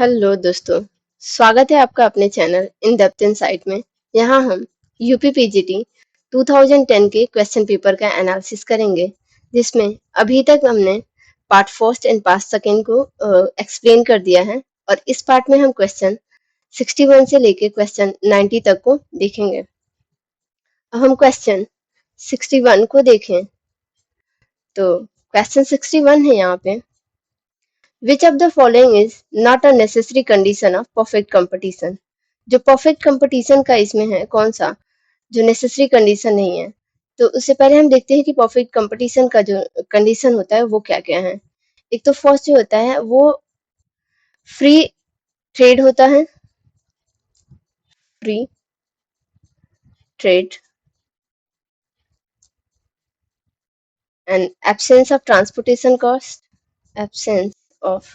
Hello दोस्तों, स्वागत है आपका अपने चैनल इन डेप्थ इनसाइट में। यहाँ हम यूपी पीजीटी 2010 के क्वेश्चन पेपर का एनालिसिस करेंगे, जिसमें अभी तक हमने part first and part second को एक्सप्लेन कर दिया है और इस पार्ट में हम क्वेश्चन 61 से लेके क्वेश्चन 90 तक को देखेंगे। अब हम क्वेश्चन 61 को देखें तो क्वेश्चन 61 है यहाँ पे, Which of the following is not a necessary condition of perfect competition? जो परफेक्ट कंपटीशन का इसमें है कौन सा जो नेसेसरी कंडीशन नहीं है। तो उससे पहले हम देखते हैं कि परफेक्ट कंपटीशन का जो कंडीशन होता है वो क्या क्या है। एक तो फर्स्ट जो होता है वो फ्री ट्रेड होता है, free trade and absence of transportation cost, absence of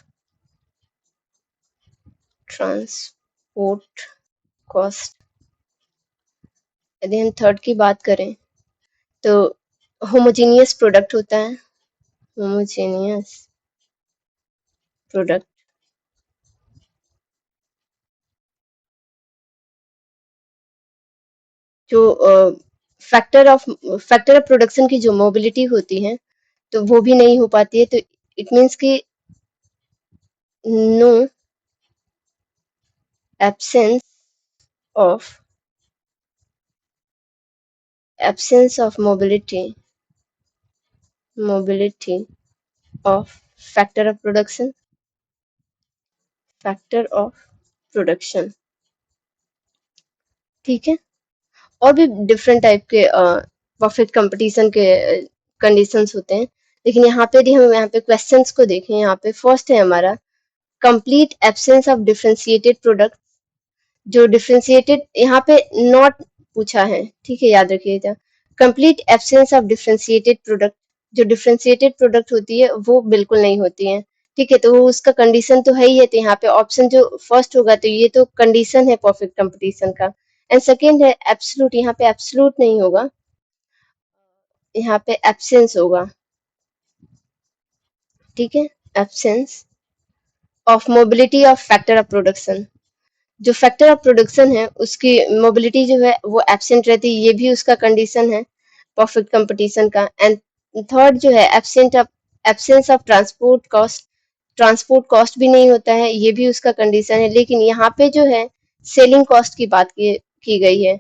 transport cost. यदि हम थर्ड की बात करें तो होमोजेनियस प्रोडक्ट होता है, होमोजेनियस प्रोडक्ट। जो फैक्टर ऑफ प्रोडक्शन की जो मोबिलिटी होती है तो वो भी नहीं हो पाती है। तो इट मीन्स कि no absence of mobility of factor of production, factor of production. ठीक है, और भी डिफरेंट टाइप के परफेक्ट कंपटीशन के कंडीशंस होते हैं, लेकिन यहाँ पे यदि हम यहाँ पे क्वेश्चंस को देखें, यहाँ पे फर्स्ट है हमारा complete absence of differentiated product. जो डिफरेंशिएटेड यहाँ पे नॉट पूछा है, ठीक है, याद रखिएगा। Complete absence of differentiated product, जो डिफरेंशिएटेड प्रोडक्ट होती है वो बिल्कुल नहीं होती है, ठीक है। तो वो उसका कंडीशन तो है ही है, तो यहाँ पे ऑप्शन जो फर्स्ट होगा तो ये तो कंडीशन है परफेक्ट कंपटीशन का। एंड सेकेंड है एब्सोल्यूट, यहाँ पे एब्सोल्यूट नहीं होगा, यहाँ पे एब्सेंस होगा, ठीक है, absence of mobility of factor of production. जो फैक्टर ऑफ प्रोडक्शन है उसकी मोबिलिटी जो है वो एब्सेंट रहती है, ये भी उसका कंडीशन है परफेक्ट कंपटीशन का। एंड थर्ड जो है एब्सेंस ऑफ ट्रांसपोर्ट कॉस्ट भी नहीं होता है, ये भी उसका कंडीशन है। लेकिन यहाँ पे जो है सेलिंग कॉस्ट की बात की गई है,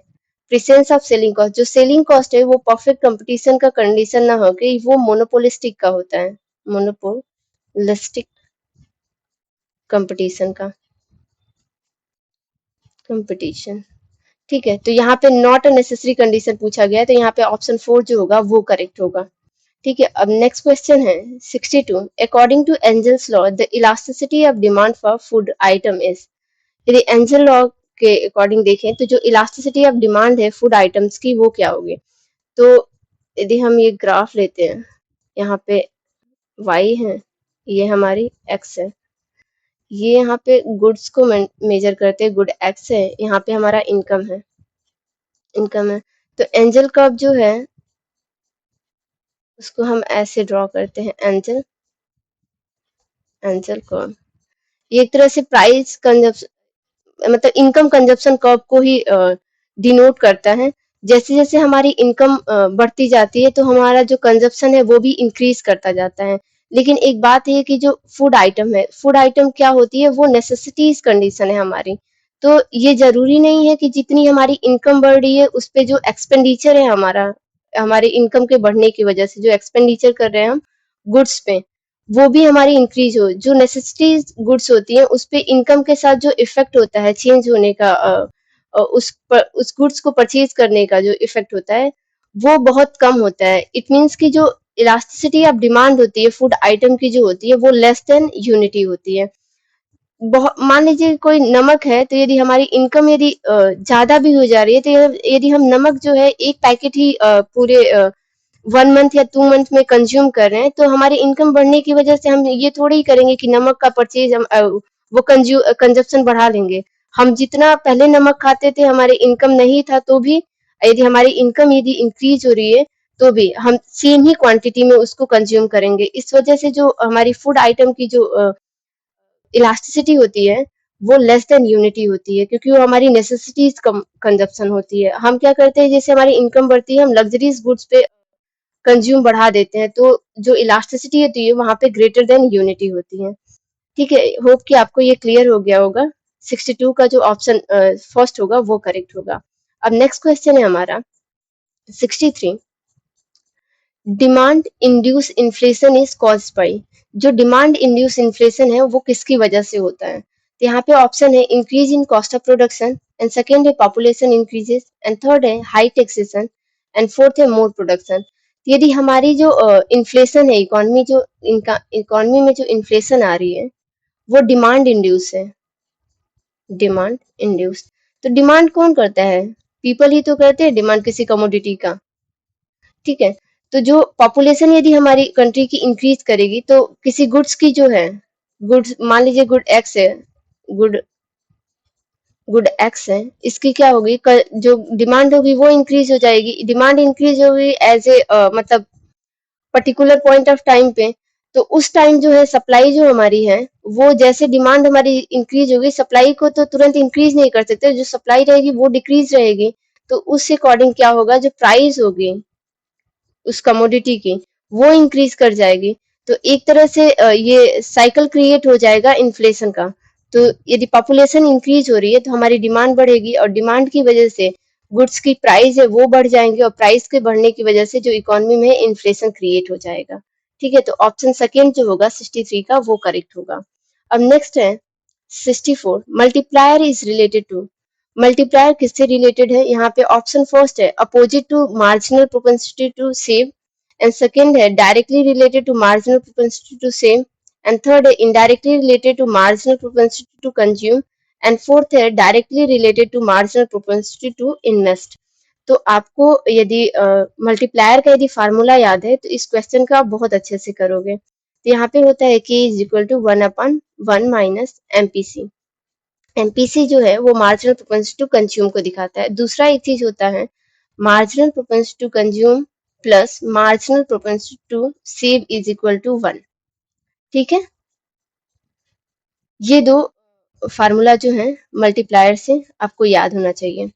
प्रेजेंस ऑफ सेलिंग कॉस्ट। जो सेलिंग कॉस्ट है वो परफेक्ट कंपटीशन का कंडीशन ना होकर वो मोनोपोलिस्टिक का होता है, मोनोपोलिस्टिक कंपटीशन का कंपटीशन। ठीक है, तो यहाँ पे नॉट अ नेसेसरी कंडीशन पूछा गया है, तो यहाँ पे ऑप्शन 4 जो होगा वो करेक्ट होगा। ठीक है, अब नेक्स्ट क्वेश्चन है 62। According to Engel's law the elasticity of demand for food item is. यदि एंजल लॉ के अकॉर्डिंग देखें तो जो इलास्टिसिटी ऑफ डिमांड है फूड आइटम्स की वो क्या होगी। तो यदि हम ये ग्राफ लेते हैं, यहाँ पे y है, ये हमारी x है, ये यहाँ पे गुड्स को मेजर करते हैं, गुड x है, यहाँ पे हमारा इनकम है। तो एंजल कर्व जो है उसको हम ऐसे ड्रॉ करते हैं, एंजल कर्व। ये एक तरह से प्राइस कंजप्शन मतलब इनकम कंजप्शन कर्व को ही डिनोट करता है। जैसे जैसे हमारी इनकम बढ़ती जाती है तो हमारा जो कंजप्शन है वो भी इंक्रीज करता जाता है। लेकिन एक बात है कि जो फूड आइटम है, फूड आइटम क्या होती है, वो नेसेसिटीज कंडीशन है हमारी। तो ये जरूरी नहीं है कि जितनी हमारी इनकम बढ़ रही है उस पे जो एक्सपेंडिचर है हमारा, हमारे इनकम के बढ़ने की वजह से जो एक्सपेंडिचर कर रहे हैं हम गुड्स पे, वो भी हमारी इंक्रीज हो। जो नेसेसिटीज गुड्स होती हैं उस पे इनकम के साथ जो इफेक्ट होता है चेंज होने का, उस गुड्स को परचेज करने का जो इफेक्ट होता है वो बहुत कम होता है। इट मीन्स कि जो इलास्टिसिटी ऑफ डिमांड होती है फूड आइटम की जो होती है वो लेस देन यूनिटी होती है। बहुत मान लीजिए कोई नमक है, तो यदि हमारी इनकम यदि ज्यादा भी हो जा रही है, तो यदि हम नमक जो है एक पैकेट ही पूरे 1 मंथ या 2 मंथ में कंज्यूम कर रहे हैं, तो हमारी इनकम बढ़ने की वजह से हम ये थोड़ी ही करेंगे कि नमक का परचेज हम वो कंजप्शन बढ़ा लेंगे। हम जितना पहले नमक खाते थे हमारे इनकम नहीं था तो भी, यदि हमारी इनकम यदि इंक्रीज हो रही है तो भी हम सेम ही क्वांटिटी में उसको कंज्यूम करेंगे। इस वजह से जो हमारी फूड आइटम की जो इलास्टिसिटी होती है वो लेस देन यूनिटी होती है, क्योंकि वो हमारी नेसेसिटीज कंजप्शन होती है। हम क्या करते हैं, जैसे हमारी इनकम बढ़ती है हम लग्जरीज गुड्स पे कंज्यूम बढ़ा देते हैं, तो जो इलास्टिसिटी होती है वहां पे ग्रेटर देन यूनिटी होती है। ठीक है, होप कि आपको ये क्लियर हो गया होगा। 62 का जो ऑप्शन फर्स्ट होगा वो करेक्ट होगा। अब नेक्स्ट क्वेश्चन है हमारा 63। Demand induce inflation is caused by. जो डिमांड इंड्यूस इन्फ्लेशन है वो किसकी वजह से होता है? तो यहाँ पे ऑप्शन है increase in cost of production, and second है पॉपुलेशन इंक्रीजेस, एंड थर्ड है हाई टैक्सेशन, एंड फोर्थ है मोर प्रोडक्शन। यदि हमारी जो इन्फ्लेशन है, इकोनॉमी जो इनका इकोनॉमी में जो इन्फ्लेशन आ रही है वो डिमांड इंड्यूस है। डिमांड इंड्यूस, तो डिमांड कौन करता है? पीपल ही तो करते हैं डिमांड किसी कमोडिटी का। ठीक है, तो जो पॉपुलेशन यदि हमारी कंट्री की इंक्रीज करेगी तो किसी गुड्स की जो है, गुड्स मान लीजिए गुड एक्स है, गुड गुड एक्स है, इसकी क्या होगी, जो डिमांड होगी वो इंक्रीज हो जाएगी। डिमांड इंक्रीज होगी एज ए मतलब पर्टिकुलर पॉइंट ऑफ टाइम पे, तो उस टाइम जो है सप्लाई जो हमारी है वो जैसे डिमांड हमारी इंक्रीज होगी, सप्लाई को तो तुरंत इंक्रीज नहीं कर सकते, जो सप्लाई रहेगी वो डिक्रीज रहेगी। तो उस अकॉर्डिंग क्या होगा, जो प्राइस होगी उस कमोडिटी की वो इंक्रीज कर जाएगी। तो एक तरह से ये साइकिल क्रिएट हो जाएगा इन्फ्लेशन का। तो यदि पॉपुलेशन इंक्रीज हो रही है तो हमारी डिमांड बढ़ेगी, और डिमांड की वजह से गुड्स की प्राइस है वो बढ़ जाएंगे, और प्राइस के बढ़ने की वजह से जो इकोनॉमी में इन्फ्लेशन क्रिएट हो जाएगा। ठीक है, तो ऑप्शन सेकेंड जो होगा 63 का वो करेक्ट होगा। अब नेक्स्ट है 64। Multiplier is related to. Multiplier किससे रिलेटेड है? यहाँ पे ऑप्शन फर्स्ट है opposite to marginal propensity to save, and second है directly related to marginal propensity to save, and third है indirectly related to marginal propensity to consume, and fourth है directly related to marginal propensity to invest. तो आपको यदि multiplier का यदि formula याद है तो इस क्वेश्चन का आप बहुत अच्छे से करोगे। तो यहाँ पे होता है कि is equal to 1/1 minus MPC. MPC जो है वो मार्जिनल प्रोपेंसिटी टू कंज्यूम को दिखाता है। दूसरा एक चीज होता है marginal propensity to consume plus marginal propensity to save is equal to 1। ठीक है, ये दो फार्मूला जो है मल्टीप्लायर से आपको याद होना चाहिए।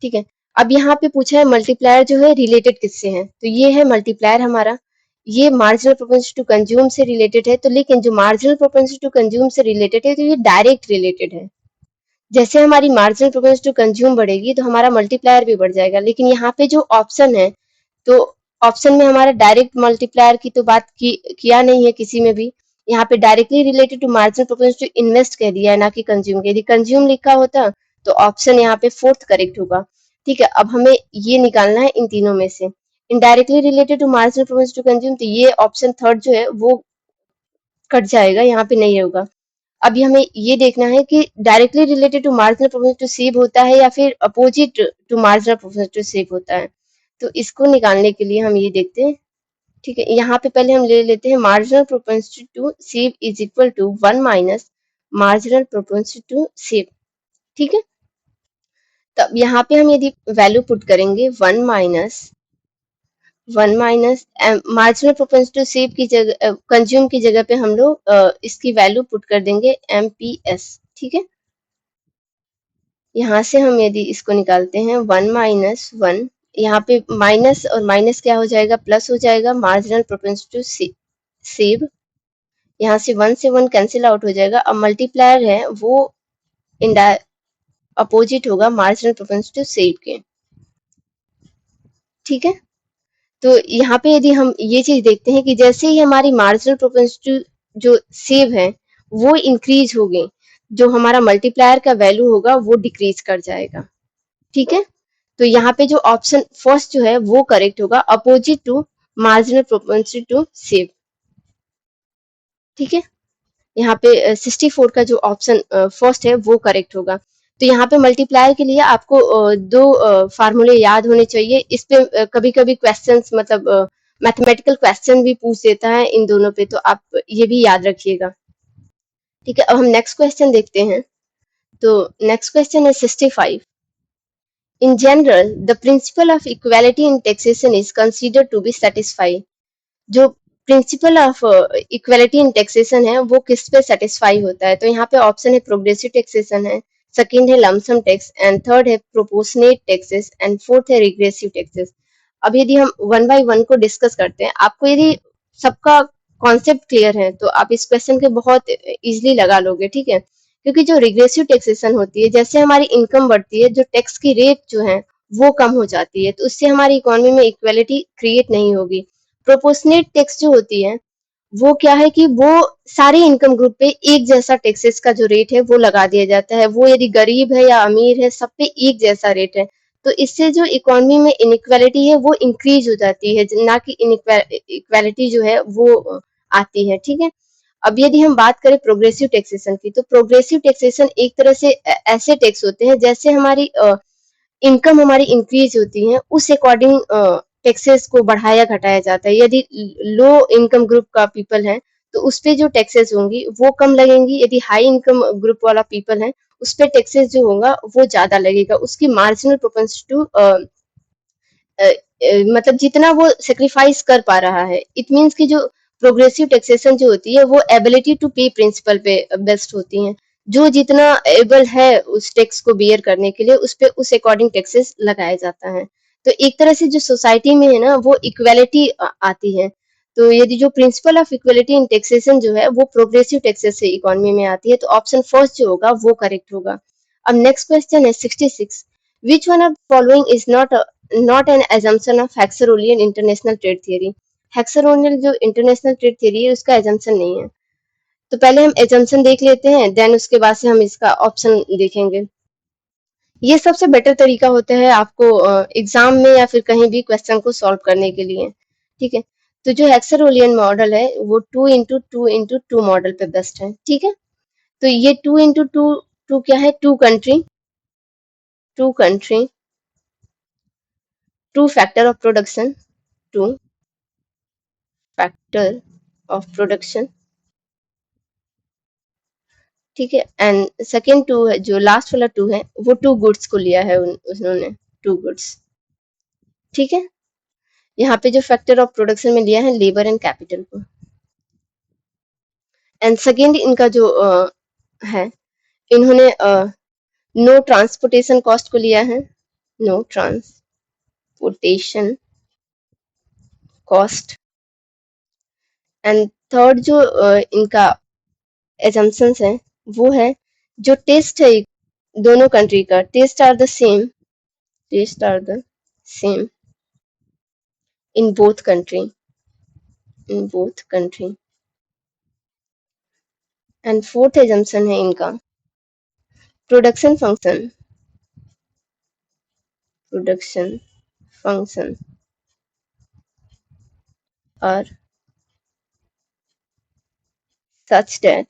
ठीक है, अब यहाँ पे पूछा है मल्टीप्लायर जो है रिलेटेड किससे है, तो ये है मल्टीप्लायर हमारा, ये मार्जिनल प्रोपेंसिटी टू कंज्यूम से रिलेटेड है। तो लेकिन जो मार्जिनल प्रोपेंसिटी टू कंज्यूम से रिलेटेड है तो ये डायरेक्ट रिलेटेड है। जैसे हमारी मार्जिनल प्रोपेंसिटी टू कंज्यूम बढ़ेगी तो हमारा मल्टीप्लायर भी बढ़ जाएगा। लेकिन यहाँ पे जो ऑप्शन है, तो ऑप्शन में हमारा डायरेक्ट मल्टीप्लायर की तो बात किया नहीं है किसी में भी। यहाँ पे directly related to marginal propensity to invest कह दिया है, ना कि कंज्यूम। यदि कंज्यूम लिखा होता तो ऑप्शन यहाँ पे फोर्थ करेक्ट होगा। ठीक है, अब हमें ये निकालना है इन तीनों में से indirectly related to marginal propensity to consume, तो ये ऑप्शन थर्ड जो है वो कट जाएगा, यहाँ पे नहीं होगा। अभी हमें ये देखना है कि directly related to marginal propensity to save होता है या फिर opposite to marginal propensity to save होता है। तो इसको निकालने के लिए हम ये देखते हैं। ठीक है, यहाँ पे पहले हम ले लेते हैं marginal propensity to save is equal to 1 minus marginal propensity to save. ठीक है, तब यहाँ पे हम यदि वैल्यू पुट करेंगे 1 minus marginal propensity to save की जगह कंज्यूम की जगह पे हम लोग इसकी वैल्यू पुट कर देंगे एमपीएस। ठीक है, यहाँ से हम यदि इसको निकालते हैं 1 - 1, यहाँ पे माइनस और माइनस क्या हो जाएगा, प्लस हो जाएगा। मार्जिनल प्रोपेंसिटी टू सेव, यहाँ से 1 से 1 कैंसिल आउट हो जाएगा। अब मल्टीप्लायर है वो अपोजिट होगा मार्जिनल प्रोपेंसिटी टू सेव के। ठीक है, तो यहाँ पे यदि हम ये चीज देखते हैं कि जैसे ही हमारी मार्जिनल प्रोपेंसिटी जो सेव है वो इंक्रीज होगी, जो हमारा मल्टीप्लायर का वैल्यू होगा वो डिक्रीज कर जाएगा। ठीक है, तो यहाँ पे जो ऑप्शन फर्स्ट जो है वो करेक्ट होगा opposite to marginal propensity to save. ठीक है, यहाँ पे 64 का जो ऑप्शन फर्स्ट है वो करेक्ट होगा। तो यहाँ पे मल्टीप्लायर के लिए आपको दो फार्मूले याद होने चाहिए। इस पे कभी कभी क्वेश्चंस मतलब मैथमेटिकल क्वेश्चन भी पूछ देता है इन दोनों पे, तो आप ये भी याद रखिएगा। ठीक है, अब हम नेक्स्ट क्वेश्चन देखते हैं। तो नेक्स्ट क्वेश्चन है 65। In general, the principle of equality in taxation is considered to be satisfied. जो principle of equality in taxation है वो किस पे सेटिस्फाई होता है? तो यहाँ पे ऑप्शन है प्रोग्रेसिव टैक्सेशन है, सेकंड है लमसम टैक्स एंड थर्ड है प्रोपोर्शनेट टैक्सेस एंड फोर्थ है रिग्रेसिव टैक्सेस। अब यदि हम वन बाय वन को डिस्कस करते हैं, आपको यदि सबका कॉन्सेप्ट क्लियर है तो आप इस क्वेश्चन के बहुत इजीली लगा लोगे, ठीक है? क्योंकि जो रिग्रेसिव टैक्सेशन होती है, जैसे हमारी इनकम बढ़ती है, जो टैक्स की रेट जो है वो कम हो जाती है, तो उससे हमारी इकोनॉमी में इक्वालिटी क्रिएट नहीं होगी। प्रोपोर्शनेट टैक्स जो होती है वो क्या है कि वो सारे इनकम ग्रुप पे एक जैसा टैक्सेस का जो रेट है वो लगा दिया जाता है। वो यदि गरीब है या अमीर है, सब पे एक जैसा रेट है। तो इससे जो इकोनॉमी में इनइक्वालिटी है वो इंक्रीज हो जाती है, ना कि इक्वालिटी जो है वो आती है, ठीक है? अब यदि हम बात करें प्रोग्रेसिव टैक्सेशन की, तो प्रोग्रेसिव टैक्सेशन एक तरह से ऐसे टैक्स होते हैं जैसे हमारी इनकम हमारी इंक्रीज होती है, उस अकॉर्डिंग टैक्सेस को बढ़ाया घटाया जाता है। यदि लो इनकम ग्रुप का पीपल है तो उस पे जो टैक्सेस होंगी वो कम लगेंगी, यदि हाई इनकम ग्रुप वाला पीपल है उस पे टैक्सेस जो होगा वो ज्यादा लगेगा। उसकी मार्जिनल प्रोपेंस टू मतलब जितना वो सेक्रीफाइस कर पा रहा है, इट मीन्स कि जो प्रोग्रेसिव टैक्सेशन जो होती है वो एबिलिटी टू पे प्रिंसिपल पे बेस्ड होती है। जो जितना एबल है उस टैक्स को बियर करने के लिए उस पे उस अकॉर्डिंग टैक्सेस लगाया जाता है। तो एक तरह से जो सोसाइटी में है ना वो इक्वेलिटी आती है। तो यदि जो principle of equality in taxation जो है वो प्रोग्रेसिव टैक्सेस से इकोनॉमी में आती है, तो ऑप्शन फर्स्ट जो होगा वो करेक्ट होगा। अब नेक्स्ट क्वेश्चन है 66, which one of the following is not an assumption of Hexarolian international trade theory? हेक्सरोनियल जो इंटरनेशनल ट्रेड थ्योरी है उसका एजम्पशन नहीं है। तो पहले हम एजम्पशन देख लेते हैं, देन उसके बाद से हम इसका ऑप्शन देखेंगे। ये सबसे बेटर तरीका होता है आपको एग्जाम में या फिर कहीं भी क्वेश्चन को सॉल्व करने के लिए, ठीक है? तो जो हेक्सरोलियन मॉडल है वो 2x2x2 मॉडल पे बेस्ट है, ठीक है? तो ये 2x2 क्या है? Two country, two factor of production, two factor of production, ठीक है? एंड सेकेंड टू है, जो लास्ट वाला टू है वो टू गुड्स को लिया है उन्होंने, टू गुड्स, ठीक है? यहाँ पे जो फैक्टर ऑफ प्रोडक्शन में लिया है लेबर एंड कैपिटल को। एंड सेकेंड इनका जो है, इन्होंने नो ट्रांसपोर्टेशन कॉस्ट को लिया है, no transportation cost. And third जो इनका एजम्पशंस है वो है जो टेस्ट है दोनों कंट्री का, taste are the same in both country. And fourth assumption है इनका production function are such that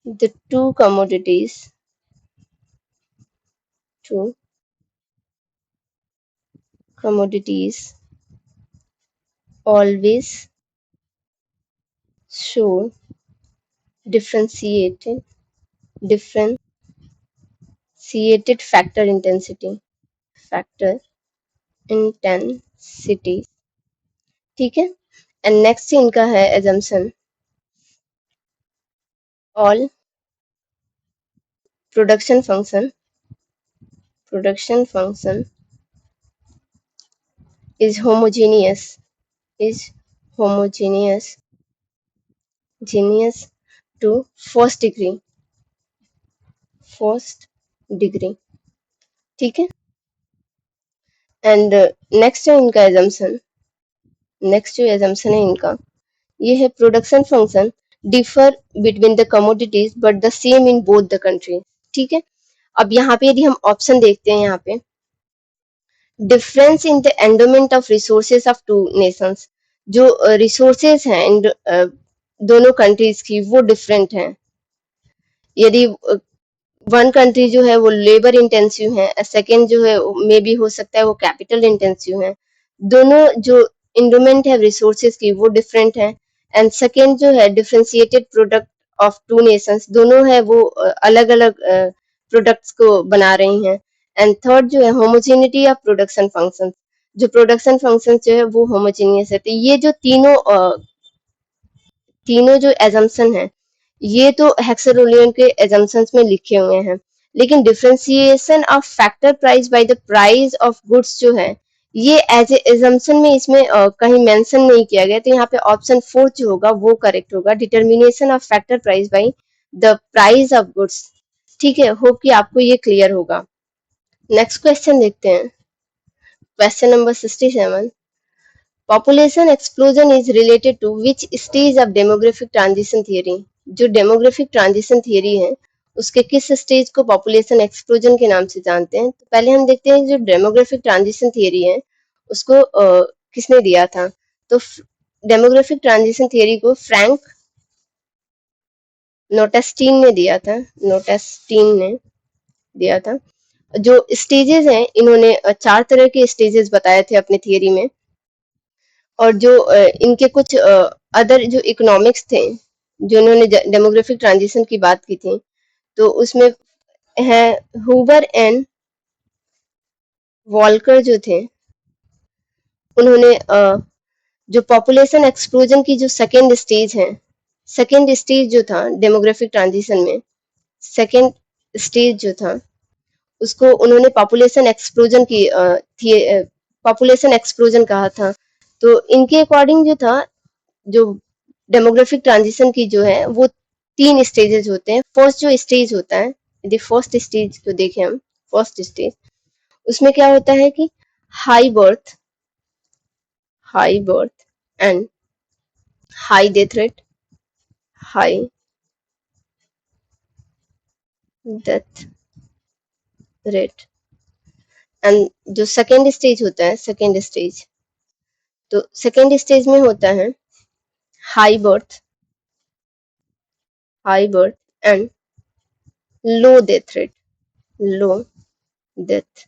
the two commodities always show differentiated factor intensity, ठीक है? एंड नेक्स्ट इनका है assumption all production function is homogeneous to first degree, ठीक है? And next है इनका एजम्पशन, नेक्स्ट जो एजम्पशन है इनका ये है production function differ between the commodities but the same in both the country, ठीक है? अब यहाँ पे यदि हम ऑप्शन देखते हैं, यहाँ पे difference in the endowment of resources of two nations, जो रिसोर्सेज हैं दोनों कंट्रीज की वो डिफरेंट हैं। यदि वन कंट्री जो है वो लेबर इंटेंसिव है, सेकेंड जो है मे भी हो सकता है वो कैपिटल इंटेंसिव है, दोनों जो इंडोमेंट है रिसोर्सेज की वो डिफरेंट है। एंड सेकेंड जो है differentiated product of two nations, दोनों है वो अलग अलग प्रोडक्ट्स को बना रही हैं। एंड थर्ड जो है होमोजेनिटी ऑफ प्रोडक्शन फंक्शन, जो प्रोडक्शन फंक्शन जो है वो होमोजीनियस है। तो ये जो तीनों जो एजम्पशन है, ये तो हेक्सारोलियन के एजम्पशंस में लिखे हुए हैं, लेकिन differentiation of factor price by the price of goods जो है, ये एज ए एजम्पशन में इसमें कहीं मेंशन नहीं किया गया। तो यहाँ पे ऑप्शन 4 जो होगा वो करेक्ट होगा, determination of factor price by the price of goods. ठीक है, होप कि आपको ये क्लियर होगा। नेक्स्ट क्वेश्चन देखते हैं, question number 67। Population explosion is related to which stage of demographic transition theory. जो डेमोग्राफिक ट्रांजिशन थियरी है, उसके किस स्टेज को पॉपुलेशन एक्सप्लोजन के नाम से जानते हैं? तो पहले हम देखते हैं जो डेमोग्राफिक ट्रांजिशन थियरी है उसको किसने दिया था। तो डेमोग्राफिक ट्रांजिशन थियरी को फ्रैंक नोटेस्टीन ने दिया था, नोटेस्टीन ने दिया था। जो स्टेजेस हैं, इन्होंने 4 तरह के स्टेजेस बताए थे अपने थियरी में, और जो इनके कुछ अदर जो इकोनॉमिक्स थे, जो इन्होंने डेमोग्राफिक ट्रांजिशन की बात की थी, तो उसमें है हूवर एंड वॉल्कर जो थे, उन्होंने जो पॉपुलेशन एक्सप्लोजन की जो सेकेंड स्टेज है, सेकेंड स्टेज जो था डेमोग्राफिक ट्रांजिशन में, सेकेंड स्टेज जो था उसको उन्होंने पॉपुलेशन एक्सप्लोजन की पॉपुलेशन एक्सप्लोजन कहा था। तो इनके अकॉर्डिंग जो था, जो डेमोग्राफिक ट्रांजिशन की जो है वो 3 स्टेजेस होते हैं। फर्स्ट जो स्टेज होता है, यदि फर्स्ट स्टेज को देखें हम, फर्स्ट स्टेज उसमें क्या होता है कि high birth and high death rate, high death rate. And जो सेकेंड स्टेज होता है, सेकेंड स्टेज, तो सेकेंड स्टेज में होता है high birth and low death rate, low death.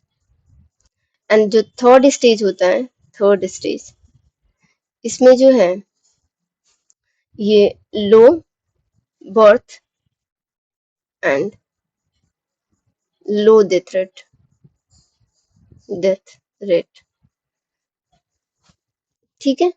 And जो थर्ड स्टेज होता है, थर्ड स्टेज, इसमें जो है ये low birth and low death rate. ठीक है,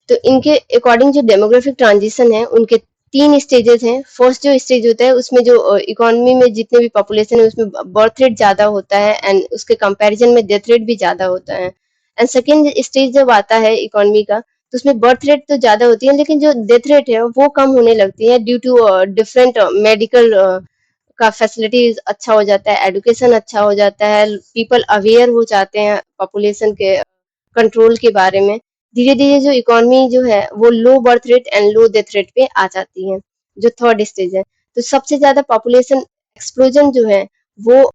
तो इनके अकॉर्डिंग जो डेमोग्राफिक ट्रांजिशन है, उनके 3 स्टेजेस हैं। फर्स्ट जो स्टेज होता है उसमें जो इकोनॉमी में जितने भी पॉपुलेशन है उसमें बर्थ रेट ज्यादा होता है एंड उसके कंपैरिजन में डेथ रेट भी ज्यादा होता है। एंड सेकेंड स्टेज जब आता है इकोनॉमी का, तो उसमें बर्थ रेट तो ज्यादा होती है, लेकिन जो डेथ रेट है वो कम होने लगती है ड्यू टू डिफरेंट मेडिकल का फैसिलिटीज अच्छा हो जाता है, एडुकेशन अच्छा हो जाता है, पीपल अवेयर हो जाते हैं पॉपुलेशन के कंट्रोल के बारे में। धीरे धीरे जो इकोनॉमी जो है वो low birth rate and low death rate पे आ जाती है, जो थर्ड स्टेज है। तो सबसे ज्यादा पॉपुलेशन एक्सप्लोजन जो है वो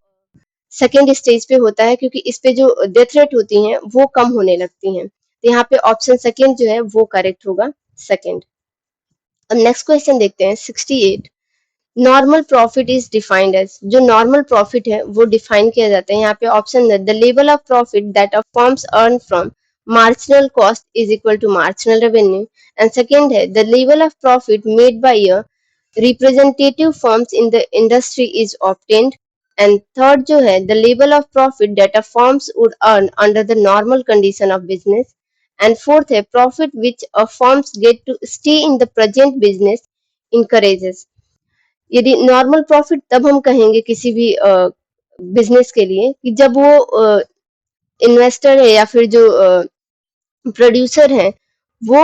सेकेंड स्टेज पे होता है, क्योंकि इस पे जो डेथ रेट होती हैं वो कम होने लगती हैं। तो यहाँ पे ऑप्शन सेकेंड जो है वो करेक्ट होगा, सेकेंड। अब नेक्स्ट क्वेश्चन देखते हैं 68। Normal profit is defined as, जो नॉर्मल प्रॉफिट है वो डिफाइन किया जाता है। यहाँ पे ऑप्शन है the level of profit that a firms earn from marginal cost is equal to marginal revenue. And second है the level of profit made by a representative firms in the industry is obtained. And third जो है the level of profit that a firms would earn under the normal condition of business. And fourth है profit which a firms get to stay in the present business encourages। यदि normal profit तब हम कहेंगे किसी भी business के लिए कि जब वो इन्वेस्टर है या फिर जो प्रोड्यूसर है वो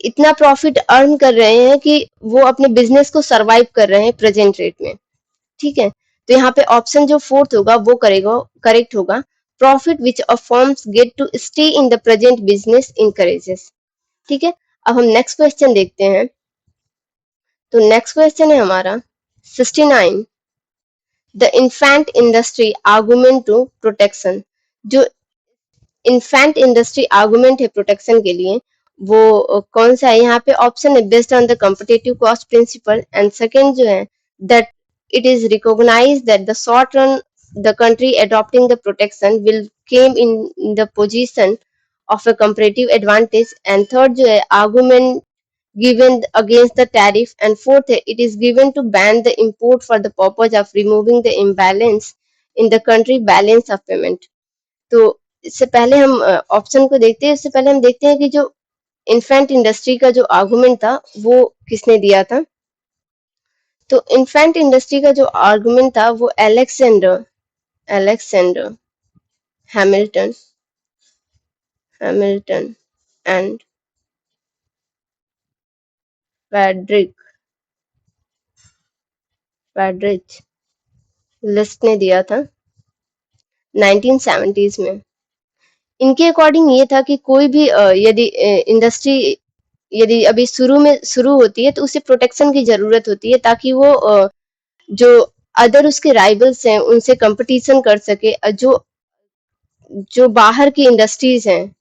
इतना प्रॉफिट अर्न कर रहे हैं कि वो अपने बिजनेस को सरवाइव कर रहे हैं प्रेजेंट रेट में। ठीक है, तो यहाँ पे ऑप्शन जो फोर्थ होगा वो करेगा, करेक्ट होगा। Profit which a firms get to stay in the present business encourages. ठीक है, अब हम नेक्स्ट क्वेश्चन देखते हैं। तो नेक्स्ट क्वेश्चन है हमारा 69। The infant industry argument to protection. जो इन्फेंट इंडस्ट्री आर्गुमेंट है प्रोटेक्शन के लिए, वो कौन सा है? यहाँ पे ऑप्शन है based on the competitive cost principle. And second जो है that it is recognise that the short run the country adopting the protection will came in the position of a comparative advantage। and third जो है argument given against the tariff। and fourth है it is given to ban the import for the purpose of removing the imbalance in the country balance of payment। तो इससे पहले हम option को देखते हैं, इससे पहले हम देखते हैं कि जो इन्फेंट इंडस्ट्री का जो आर्गुमेंट था वो किसने दिया था। तो इन्फेंट इंडस्ट्री का जो आर्गुमेंट था वो Alexander Hamilton Hamilton and Frederick Friedrich List ने दिया था 1970s में। इनके अकॉर्डिंग ये था कि कोई भी यदि इंडस्ट्री यदि अभी शुरू होती है तो उसे प्रोटेक्शन की जरूरत होती है, ताकि वो जो अदर उसके राइवल्स हैं उनसे कंपटीशन कर सके। जो जो बाहर की इंडस्ट्रीज हैं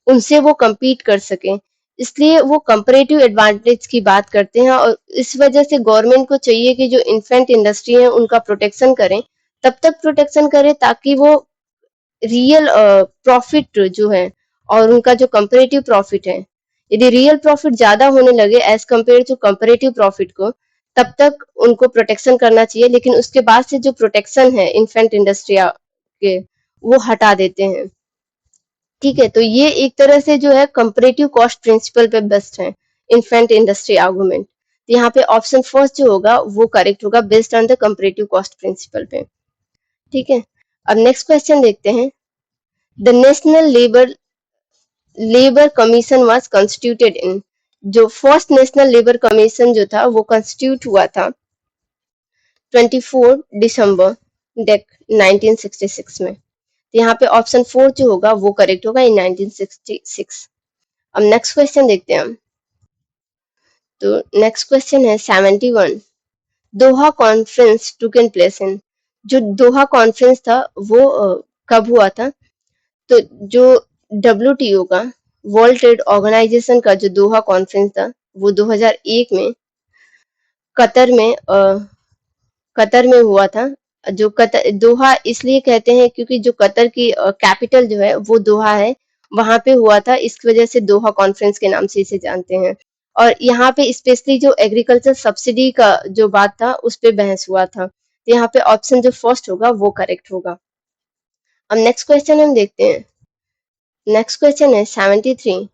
उनसे वो compete कर सके, इसलिए वो कंपैरेटिव एडवांटेज की बात करते हैं। और इस वजह से गवर्नमेंट को चाहिए कि जो इन्फेंट इंडस्ट्री है उनका प्रोटेक्शन करें, तब तक प्रोटेक्शन करें ताकि वो रियल प्रॉफिट जो है और उनका जो कंपैरेटिव प्रॉफिट है, यदि रियल प्रॉफिट ज्यादा होने लगे as compare to comparative profit को, तब तक उनको प्रोटेक्शन करना चाहिए। लेकिन उसके बाद से जो प्रोटेक्शन है इन्फेंट इंडस्ट्री के, वो हटा देते हैं। ठीक है, तो ये एक तरह से जो है कंपैरेटिव कॉस्ट प्रिंसिपल पे बेस्ड है इन्फेंट इंडस्ट्री आर्गुमेंट। तो यहाँ पे ऑप्शन फर्स्ट जो होगा वो करेक्ट होगा, based on the comparative cost principle पे। ठीक है, अब नेक्स्ट क्वेश्चन देखते हैं। The national labour commission was constituted in, जो फर्स्ट नेशनल लेबर कमीशन जो था वो कॉन्स्टिट्यूट हुआ था 24 दिसंबर 1966 में। तो यहाँ पे ऑप्शन 4 जो होगा वो करेक्ट होगा, इन 1966। अब नेक्स्ट क्वेश्चन देखते हैं हम। तो नेक्स्ट क्वेश्चन है 71। दोहा conference took in place in, जो दोहा कॉन्फ्रेंस था वो कब हुआ था। तो जो WTO का, वर्ल्ड ट्रेड ऑर्गेनाइजेशन का जो दोहा कॉन्फ्रेंस था वो 2001 में कतर में कतर में हुआ था। जो कतर दोहा इसलिए कहते हैं क्योंकि जो कतर की कैपिटल जो है वो दोहा है, वहां पे हुआ था, इस वजह से दोहा कॉन्फ्रेंस के नाम से इसे जानते हैं। और यहाँ पे स्पेशली जो एग्रीकल्चर सब्सिडी का जो बात था उस पे बहस हुआ था। तो यहाँ पे ऑप्शन जो फर्स्ट होगा वो करेक्ट होगा। अब नेक्स्ट क्वेश्चन हम देखते हैं। नेक्स्ट क्वेश्चन है 73।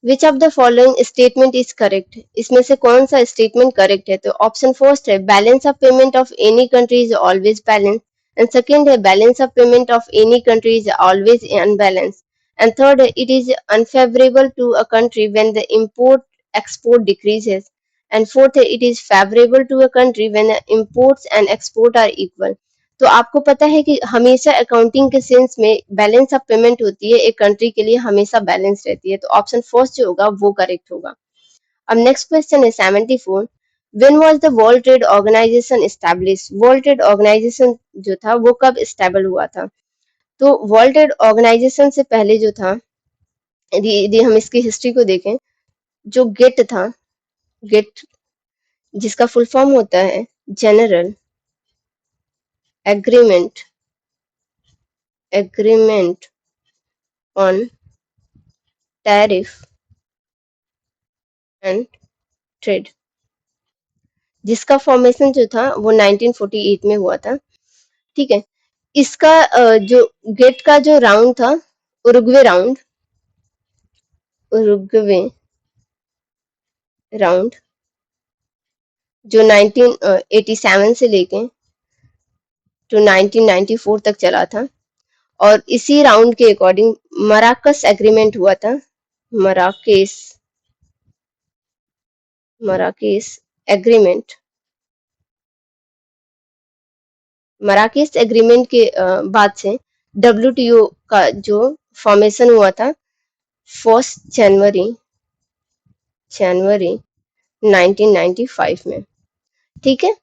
Which of the following statement is correct, इसमें से कौन सा स्टेटमेंट करेक्ट है। तो ऑप्शन फर्स्ट है balance of payment of any country is always balance, and second है balance of payment of any country is always unbalance, and third है it is unfavourable to a country when the import export decreases, and fourth है it is favourable to a country when imports and export are equal. तो आपको पता है कि हमेशा accounting के sense में बैलेंस ऑफ पेमेंट होती है, एक कंट्री के लिए हमेशा बैलेंस रहती है। तो ऑप्शन फर्स्ट जो होगा वो करेक्ट होगा। अब नेक्स्ट क्वेश्चन है 74। When was the world trade organisation establish, world trade organisation जो था वो कब एस्टेबल हुआ था। तो वर्ल्ड ट्रेड ऑर्गेनाइजेशन से पहले जो था, यदि हम इसकी हिस्ट्री को देखें, जो गेट था, गेट जिसका फुल फॉर्म होता है general agreement agreement on tariff and trade, जिसका फॉर्मेशन जो था वो 1948 में हुआ था। ठीक है, इसका जो गेट का जो राउंड था, उरुग्वे राउंड, उरुग्वे राउंड जो 1987 से लेके टू 1994 तक चला था। और इसी राउंड के अकॉर्डिंग मराकस एग्रीमेंट हुआ था। मराकेस मराकेस एग्रीमेंट मराकेस एग्रीमेंट के बाद से WTO का जो फॉर्मेशन हुआ था 1 जनवरी 1995 में। ठीक है,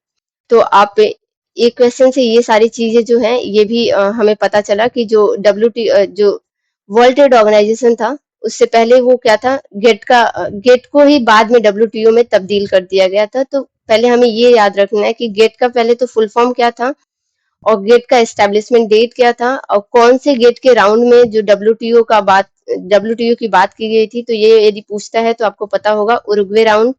तो आप एक क्वेश्चन से ये सारी चीजें जो हैं ये भी हमें पता चला कि जो जो वर्ल्ड ट्रेड ऑर्गेनाइजेशन था उससे पहले वो क्या था, गेट को ही बाद में WTO में तब्दील कर दिया गया था। तो पहले हमें ये याद रखना है कि गेट का पहले तो फुल फॉर्म क्या था और गेट का एस्टेब्लिशमेंट डेट क्या था और कौन से गेट के राउंड में जो WTO की बात की गई थी। तो ये यदि पूछता है तो आपको पता होगा उरुग्वे राउंड।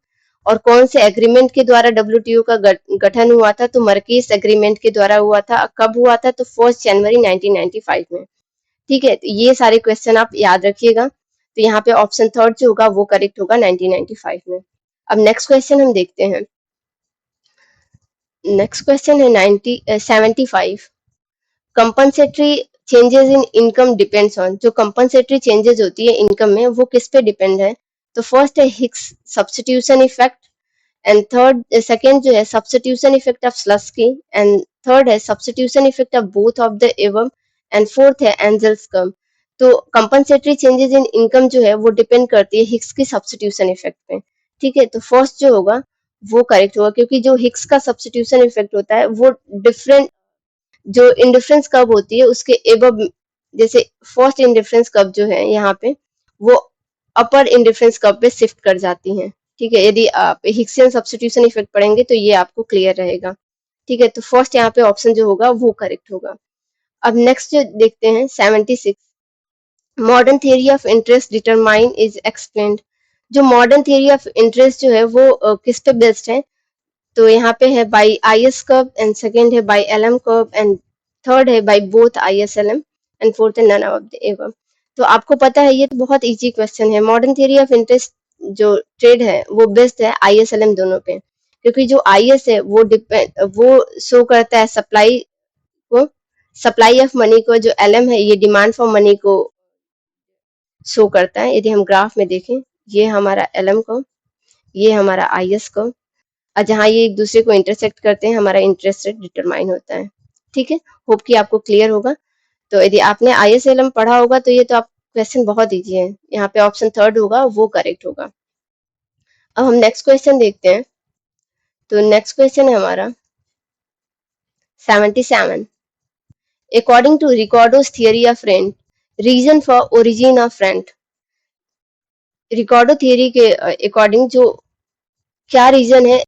और कौन से एग्रीमेंट के द्वारा WTO का गठन हुआ था, तो मर्केस एग्रीमेंट के द्वारा हुआ था। कब हुआ था, तो 1 जनवरी 1995 में। ठीक है, तो ये सारे क्वेश्चन आप याद रखिएगा। तो यहाँ पे ऑप्शन थर्ड जो होगा वो करेक्ट होगा 1995 में। अब नेक्स्ट क्वेश्चन हम देखते हैं। नेक्स्ट क्वेश्चन है 75। Compensatory changes in income depends on, जो कंपनसेटरी चेंजेस होती है इनकम में वो किस पे डिपेंड है? तो फर्स्ट है Hicks substitution effect, and third second जो है substitution effect of Slutsky, and third है substitution effect of both of the above, and fourth है एंजल्स कर्व। तो कंपनसेटरी चेंजेस इन इनकम जो है वो डिपेंड करती है हिक्स की सब्स्टिट्यूशन इफेक्ट पे। ठीक है, तो फर्स्ट जो होगा वो करेक्ट होगा, क्योंकि जो हिक्स का सब्स्टिट्यूशन इफेक्ट होता है वो डिफरेंट, जो इंडिफरेंस कर्व होती है उसके एबव, जैसे फर्स्ट इंडिफरेंस कर्व जो है यहाँ पे वो अपर इंडिफरेंस कर्व पे शिफ्ट कर जाती हैं। ठीक है, यदि आप हिक्सियन सब्स्टिट्यूशन इफेक्ट पढ़ेंगे तो ये आपको क्लियर रहेगा। ठीक है, तो फर्स्ट यहाँ पे ऑप्शन जो होगा वो करेक्ट होगा। अब नेक्स्ट जो देखते हैं 76। Modern theory of interest determine is explained. जो मॉडर्न थियरी ऑफ इंटरेस्ट जो है वो किस पे बेस्ड है? तो यहाँ पे है by I S curve, and second है by L M curve, and third है by both I S L M, and fourth है नन ऑफ द एबव। तो आपको पता है ये तो बहुत इजी क्वेश्चन है। मॉडर्न थियरी ऑफ इंटरेस्ट जो ट्रेड है वो बेस्ड है आई एस एल एम दोनों पे, क्योंकि जो आई एस है वो डिपेंड, वो शो करता है सप्लाई को, सप्लाई ऑफ मनी को, जो एल एम है ये डिमांड फॉर मनी को शो करता है। यदि हम ग्राफ में देखें, ये हमारा एल एम को, ये हमारा आई एस को, और जहाँ ये एक दूसरे को इंटरसेक्ट करते हैं हमारा इंटरेस्ट रेट डिटरमाइन होता है। ठीक है, होप कि आपको क्लियर होगा। तो यदि आपने आईएसएलएम पढ़ा होगा तो ये तो आप क्वेश्चन बहुत इजी है। यहाँ पे ऑप्शन थर्ड होगा वो करेक्ट होगा। अब हम नेक्स्ट क्वेश्चन देखते हैं। तो नेक्स्ट क्वेश्चन है हमारा 77। According to Ricardo's theory of rent, reason for origin of rent. Ricardo theory के अकॉर्डिंग जो क्या रीजन है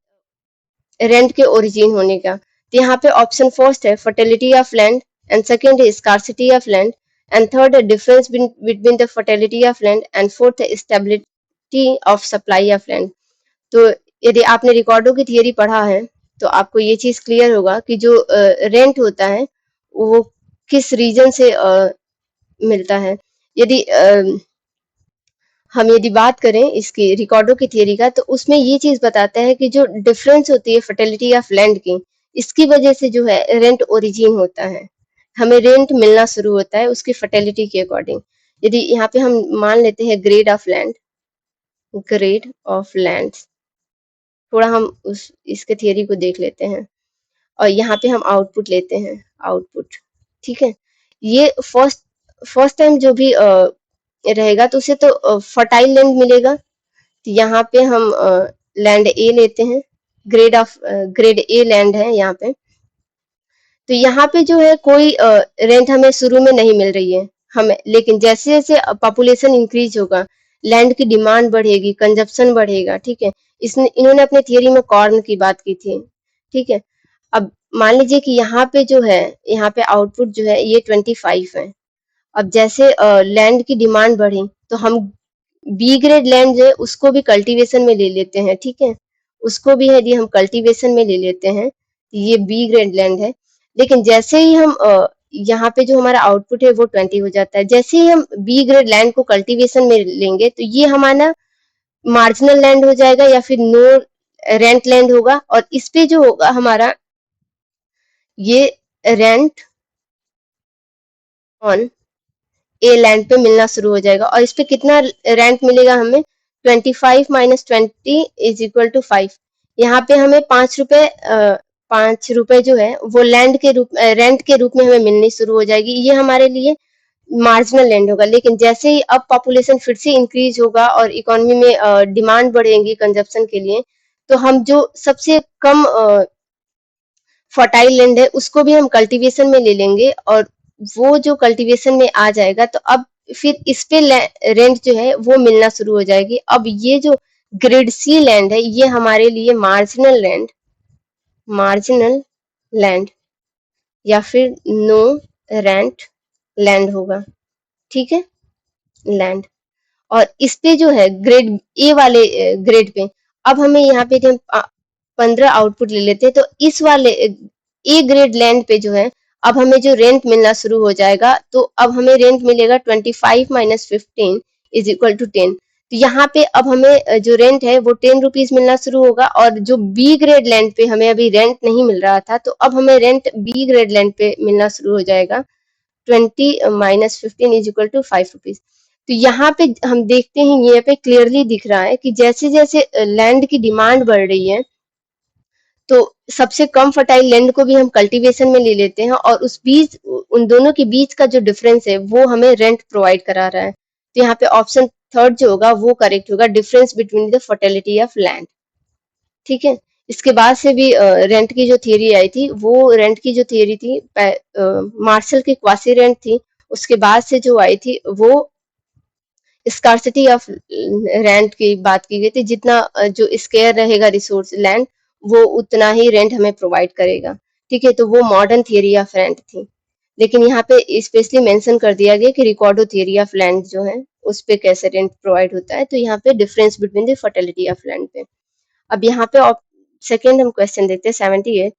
रेंट के ओरिजिन होने का? तो यहाँ पे ऑप्शन फर्स्ट है fertility of land, and second है scarcity of land, and third है difference between the fertility of land, and fourth है stability of supply of land. तो यदि आपने रिकॉर्डो की थियरी पढ़ा है तो आपको ये चीज क्लियर होगा कि जो रेंट होता है वो किस रीजन से मिलता है। यदि हम यदि बात करें इसकी रिकॉर्डो की थियरी का, तो उसमें ये चीज बताता है कि जो डिफरेंस होती है फर्टिलिटी ऑफ लैंड की, इसकी वजह से जो है रेंट ओरिजिन होता है, हमें रेंट मिलना शुरू होता है उसकी फर्टिलिटी के अकॉर्डिंग। यदि यहाँ पे हम मान लेते हैं grade of land, grade of land, थोड़ा हम उस इसके थियरी को देख लेते हैं, और यहाँ पे हम आउटपुट लेते हैं, आउटपुट। ठीक है, ये फर्स्ट फर्स्ट टाइम जो भी रहेगा तो उसे तो फर्टाइल लैंड मिलेगा। तो यहाँ पे हम लैंड ए लेते हैं, ग्रेड ए लैंड है यहाँ पे। तो यहाँ पे जो है कोई रेंट हमें शुरू में नहीं मिल रही है हमें, लेकिन जैसे जैसे पॉपुलेशन इंक्रीज होगा, लैंड की डिमांड बढ़ेगी, कंजप्शन बढ़ेगा। ठीक है, इसने इन्होंने अपने थियरी में कॉर्न की बात की थी। ठीक है, अब मान लीजिए कि यहाँ पे जो है, यहाँ पे आउटपुट जो है ये 25 है। अब जैसे लैंड की डिमांड बढ़ी तो हम बी ग्रेड लैंड जो है उसको भी कल्टीवेशन में ले लेते हैं। ठीक है, उसको भी यदि हम कल्टीवेशन में ले लेते हैं तो ये बी ग्रेड लैंड है। लेकिन जैसे ही हम यहाँ पे जो हमारा आउटपुट है वो 20 हो जाता है, जैसे ही हम बी ग्रेड लैंड को कल्टीवेशन में लेंगे तो ये हमारा मार्जिनल लैंड हो जाएगा या फिर नो रेंट लैंड होगा, और इस पे जो होगा हमारा ये रेंट ऑन ए लैंड पे मिलना शुरू हो जाएगा। और इस पे कितना रेंट मिलेगा हमें? 25 माइनस 20 इज इक्वल टू 5। यहाँ पे हमें 5 रुपए जो है वो लैंड के रूप रेंट के रूप में हमें मिलनी शुरू हो जाएगी। ये हमारे लिए मार्जिनल लैंड होगा। लेकिन जैसे ही अब पॉपुलेशन फिर से इंक्रीज होगा और इकोनॉमी में डिमांड बढ़ेगी कंजप्शन के लिए, तो हम जो सबसे कम फर्टाइल लैंड है उसको भी हम कल्टीवेशन में ले लेंगे, और वो जो कल्टीवेशन में आ जाएगा तो अब फिर इस पे रेंट जो है वो मिलना शुरू हो जाएगी। अब ये जो ग्रेड सी लैंड है ये हमारे लिए मार्जिनल लैंड या फिर नो रेंट लैंड होगा। ठीक है, लैंड। और इस पे जो है ग्रेड ए वाले ग्रेड पे, अब हमें यहाँ पे हम 15 आउटपुट ले लेते हैं, तो इस वाले ए ग्रेड लैंड पे जो है अब हमें जो रेंट मिलना शुरू हो जाएगा, तो अब हमें रेंट मिलेगा 25 माइनस 15 इज इक्वल टू 10। तो यहाँ पे अब हमें जो रेंट है वो 10 रुपीज मिलना शुरू होगा, और जो बी ग्रेड लैंड पे हमें अभी रेंट नहीं मिल रहा था, तो अब हमें रेंट बी ग्रेड लैंड पे मिलना शुरू हो जाएगा। 20 minus 15 is equal to 5 rupees. तो यहाँ पे हम देखते हैं, यहाँ पे क्लियरली दिख रहा है कि जैसे जैसे लैंड की डिमांड बढ़ रही है, तो सबसे कम फर्टाइल लैंड को भी हम कल्टीवेशन में ले लेते हैं, और उस बीच, उन दोनों के बीच का जो डिफरेंस है वो हमें रेंट प्रोवाइड करा रहा है। तो यहाँ पे ऑप्शन थर्ड जो होगा वो करेक्ट होगा, difference between the fertility of land. ठीक है, इसके बाद से भी रेंट की जो थियरी आई थी, वो रेंट की जो थियरी थी मार्शल की क्वासी रेंट थी। उसके बाद से जो आई थी वो स्कार्सिटी ऑफ रेंट की बात की गई थी, जितना जो स्केयर रहेगा रिसोर्स लैंड, वो उतना ही रेंट हमें प्रोवाइड करेगा। ठीक है, तो वो मॉडर्न थियरी ऑफ रेंट थी। लेकिन यहाँ पे स्पेशली मेंशन कर दिया गया कि रिकॉर्डो थियरी ऑफ लैंड जो है उस पे कैसे रेंट प्रोवाइड होता है। तो यहाँ पे difference between the fertility of land पे। अब यहाँ पे सेकेंड हम क्वेश्चन देखते हैं 78।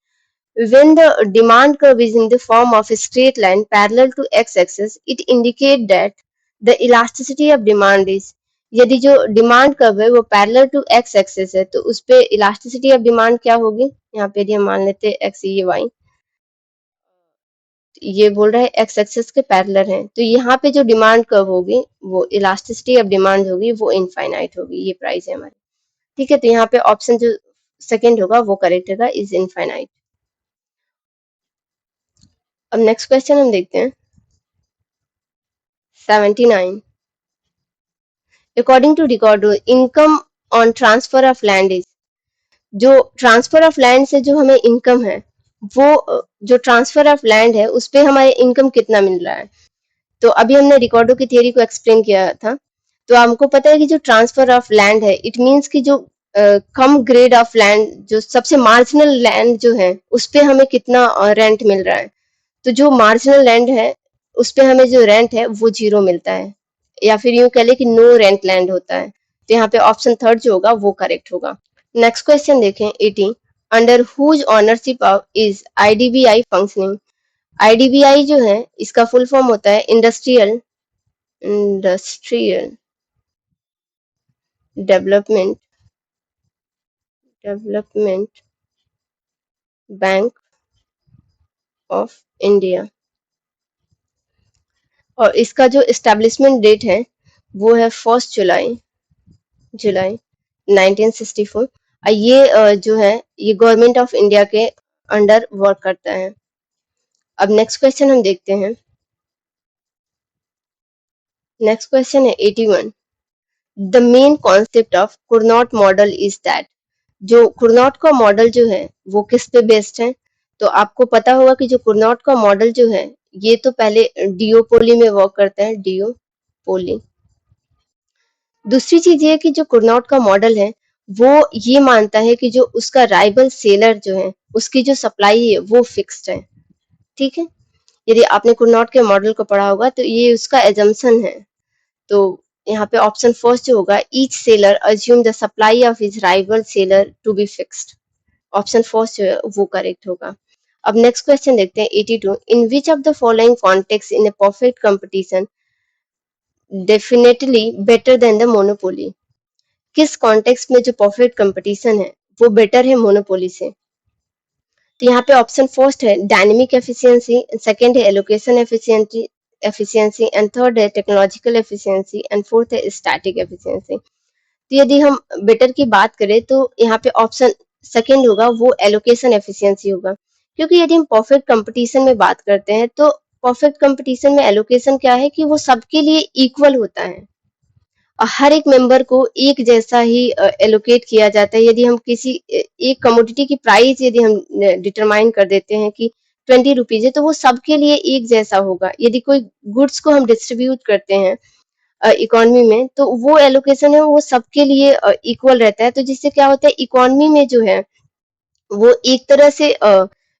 When the demand curve is in the form of a straight line parallel to x-axis, it indicates that the elasticity of demand is, यदि जो demand curve है वो पैरेलल टू एक्स एक्सिस है, तो उस पे इलास्टिसिटी ऑफ डिमांड क्या होगी? यहाँ पे यदि हम मान लेते हैं एक्स, ये वाई, ये बोल रहा है एक्स एक्सिस के पैरेलल है, तो यहाँ पे जो डिमांड कर्व होगी वो इलास्टिसिटी ऑफ डिमांड होगी, वो इनफाइनाइट होगी। ये प्राइस है हमारी। ठीक है, तो यहाँ पे ऑप्शन जो सेकेंड होगा वो करेक्ट होगा, इज इनफाइनाइट। अब नेक्स्ट क्वेश्चन हम देखते हैं 79। According to Ricardo, income on transfer of land is, जो ट्रांसफर ऑफ लैंड से जो हमें इनकम है, वो जो ट्रांसफर ऑफ लैंड है उस पे हमारे इनकम कितना मिल रहा है। तो अभी हमने रिकॉर्डो की थियरी को एक्सप्लेन किया था, तो हमको पता है कि जो ट्रांसफर ऑफ लैंड है, इट मीन्स कि जो कम ग्रेड ऑफ लैंड, जो सबसे मार्जिनल लैंड जो है उस पे हमें कितना रेंट मिल रहा है। तो जो मार्जिनल लैंड है उस पे हमें जो रेंट है वो 0 मिलता है, या फिर यूं कह ले कि नो रेंट लैंड होता है। तो यहाँ पे ऑप्शन थर्ड जो होगा वो करेक्ट होगा। नेक्स्ट क्वेश्चन देखें 80। Under whose ownership of is IDBI functioning. IDBI जो है इसका फुल फॉर्म होता है industrial development development bank of India, और इसका जो एस्टेब्लिशमेंट डेट है वो है 1 जुलाई 1964। ये जो है ये गवर्नमेंट ऑफ इंडिया के अंडर वर्क करता है। अब नेक्स्ट क्वेश्चन हम देखते हैं। नेक्स्ट क्वेश्चन है 81। The main concept of Cournot model is that, जो कुर्नॉट का मॉडल जो है वो किस पे बेस्ड है? तो आपको पता होगा कि जो कुर्नॉट का मॉडल जो है ये तो पहले डिओपोली में वर्क करता है, डिओपोली। दूसरी चीज ये है कि जो कुर्नॉट का मॉडल है वो ये मानता है कि जो उसका राइवल सेलर जो है उसकी जो सप्लाई है वो फिक्स्ड है। ठीक है, यदि आपने कुर्नॉट के मॉडल को पढ़ा होगा तो ये उसका एजम्पशन है। तो यहाँ पे ऑप्शन फर्स्ट जो होगा, each seller assume the supply of his rival seller to be fixed, option first जो है वो करेक्ट होगा। अब नेक्स्ट क्वेश्चन देखते हैं 82। In which of the following context in a perfect competition definitely better than the monopoly, किस context में जो परफेक्ट कंपटीशन है वो बेटर है मोनोपोली से? तो यहाँ पे ऑप्शन फर्स्ट है डायनेमिक एफिशिएंसी, सेकंड है एलोकेशन एफिशिएंसी एंड थर्ड है टेक्नोलॉजिकल एफिशिएंसी एंड फोर्थ है स्टैटिक एफिशिएंसी। तो यदि हम बेटर की बात करें तो यहाँ पे ऑप्शन सेकंड होगा, वो एलोकेशन एफिशिएंसी होगा। क्योंकि यदि हम परफेक्ट कंपटीशन में बात करते हैं तो परफेक्ट कंपटीशन में एलोकेशन क्या है कि वो सबके लिए इक्वल होता है, हर एक मेंबर को एक जैसा ही एलोकेट किया जाता है। यदि हम किसी एक कमोडिटी की प्राइस यदि हम डिटरमाइन कर देते हैं कि 20 रुपीज है, तो वो सबके लिए एक जैसा होगा। यदि कोई गुड्स को हम डिस्ट्रीब्यूट करते हैं इकोनॉमी में, तो वो एलोकेशन है वो सबके लिए इक्वल रहता है। तो जिससे क्या होता है, इकोनॉमी में जो है वो एक तरह से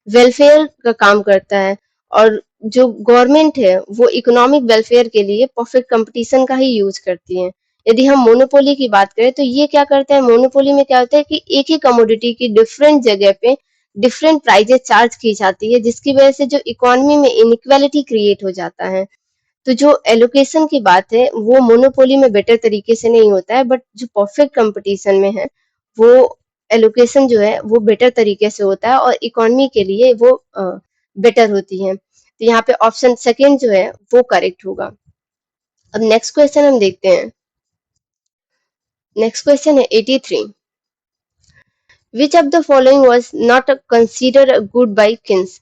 वेलफेयर का काम करता है, और जो गवर्नमेंट है वो इकोनॉमिक वेलफेयर के लिए परफेक्ट कंपटीशन का ही यूज करती है। यदि हम मोनोपोली की बात करें तो ये क्या करता है, मोनोपोली में क्या होता है कि एक ही कमोडिटी की डिफरेंट जगह पे डिफरेंट प्राइजेस चार्ज की जाती है, जिसकी वजह से जो इकोनॉमी में इनइक्वालिटी क्रिएट हो जाता है। तो जो एलोकेशन की बात है वो मोनोपोली में बेटर तरीके से नहीं होता है, बट जो परफेक्ट कंपटीशन में है वो एलोकेशन जो है वो बेटर तरीके से होता है और इकोनॉमी के लिए वो बेटर होती है। तो यहाँ पे ऑप्शन सेकेंड जो है वो करेक्ट होगा। अब नेक्स्ट क्वेश्चन हम देखते हैं। नेक्स्ट क्वेश्चन है 83। Which of the following was not consider good by Keynes?